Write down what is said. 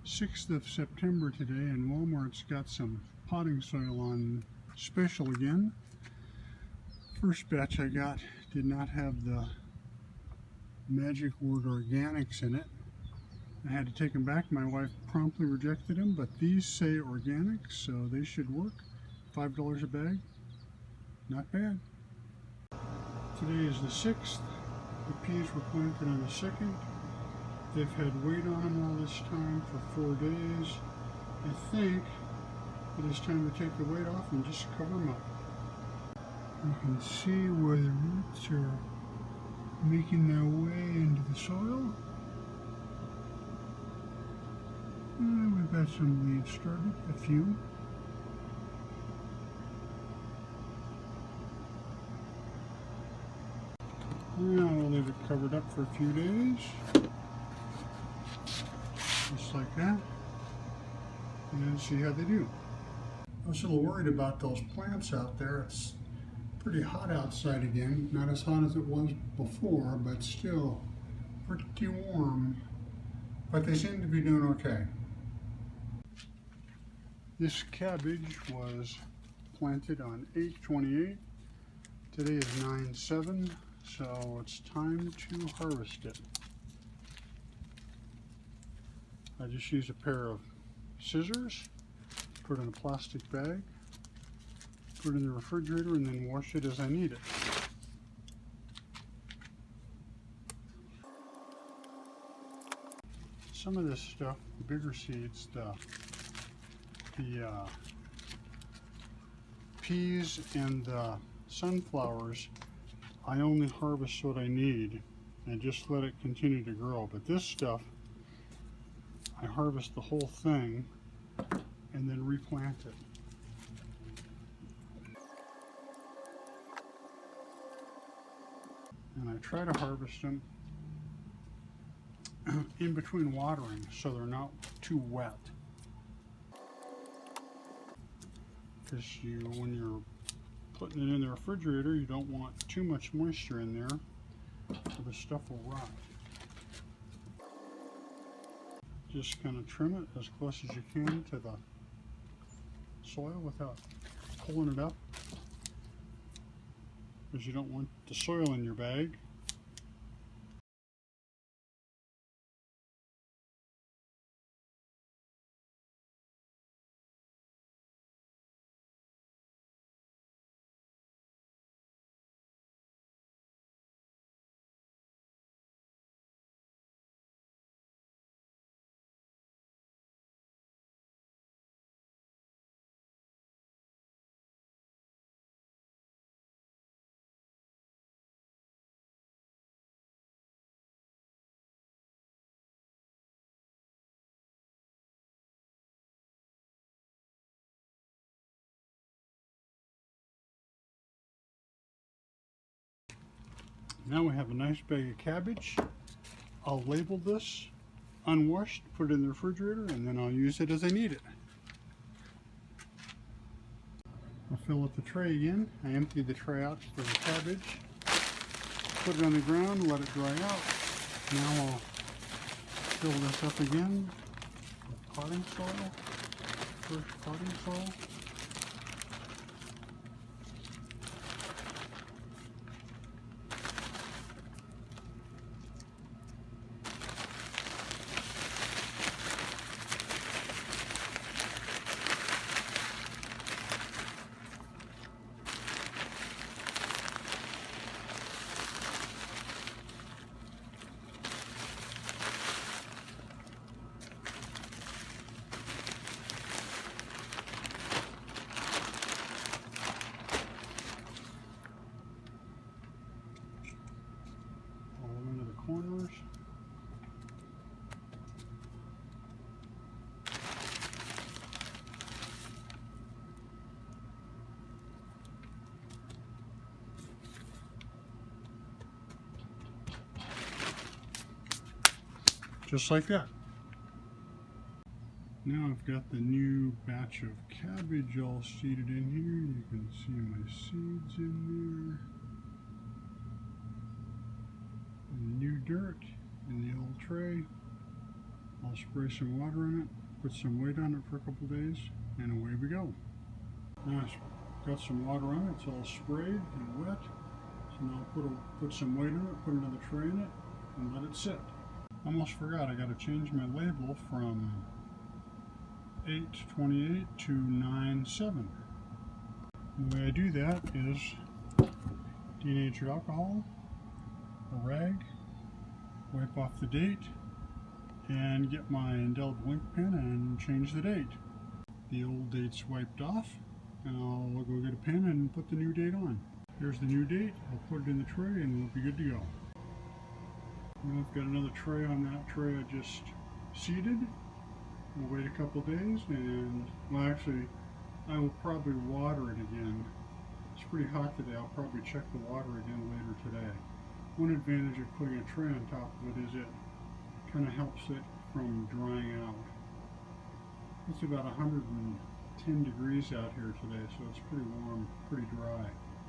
6th of September today, and Walmart's got some potting soil on special again. First batch I got did not have the magic word organics in it. I had to take them back. My wife promptly rejected them, but these say organic, so they should work. $5 a bag. Not bad. Today is the 6th. The peas were planted on the 2nd. They've had weight on them all this time for 4 days. I think it is time to take the weight off and just cover them up. You can see where the roots are making their way into the soil. And we've got some leaves started, a few. Now we'll leave it covered up for a few days. Just like that. And see how they do. I was a little worried about those plants out there. It's pretty hot outside again. Not as hot as it was before, but still pretty warm. But they seem to be doing okay. This cabbage was planted on 8/28. Today is 9/7, so it's time to harvest it. I just use a pair of scissors, put it in a plastic bag, put it in the refrigerator, and then wash it as I need it. Some of this stuff, the bigger seeds, the peas and the sunflowers, I only harvest what I need and just let it continue to grow. But this stuff, I harvest the whole thing and then replant it. And I try to harvest them in between watering so they're not too wet. Because when you're putting it in the refrigerator, you don't want too much moisture in there or the stuff will rot. Just kind of trim it as close as you can to the soil without pulling it up, because you don't want the soil in your bag. Now we have a nice bag of cabbage. I'll label this unwashed, put it in the refrigerator, and then I'll use it as I need it. I'll fill up the tray again. I empty the tray out for the cabbage, put it on the ground, let it dry out. Now I'll fill this up again with potting soil, fresh potting soil. Corners. Just like that. Now I've got the new batch of cabbage all seeded in here. You can see my seeds in there. And the new dirt in the old tray. I'll spray some water in it, put some weight on it for a couple days, and away we go. Now I've got some water on it, it's all sprayed and wet. So now I'll put some weight on it, put another tray in it, and let it sit. Almost forgot, I got to change my label from 828 to 97. The way I do that is denatured alcohol, a rag, wipe off the date, and get my indelible ink pen and change the date. The old date's wiped off, and I'll go get a pen and put the new date on. Here's the new date, I'll put it in the tray and we'll be good to go. And I've got another tray on that tray I just seeded. We'll wait a couple days and, well actually, I will probably water it again. It's pretty hot today, I'll probably check the water again later today. One advantage of putting a tray on top of it is it kind of helps it from drying out. It's about 110 degrees out here today, so it's pretty warm, pretty dry.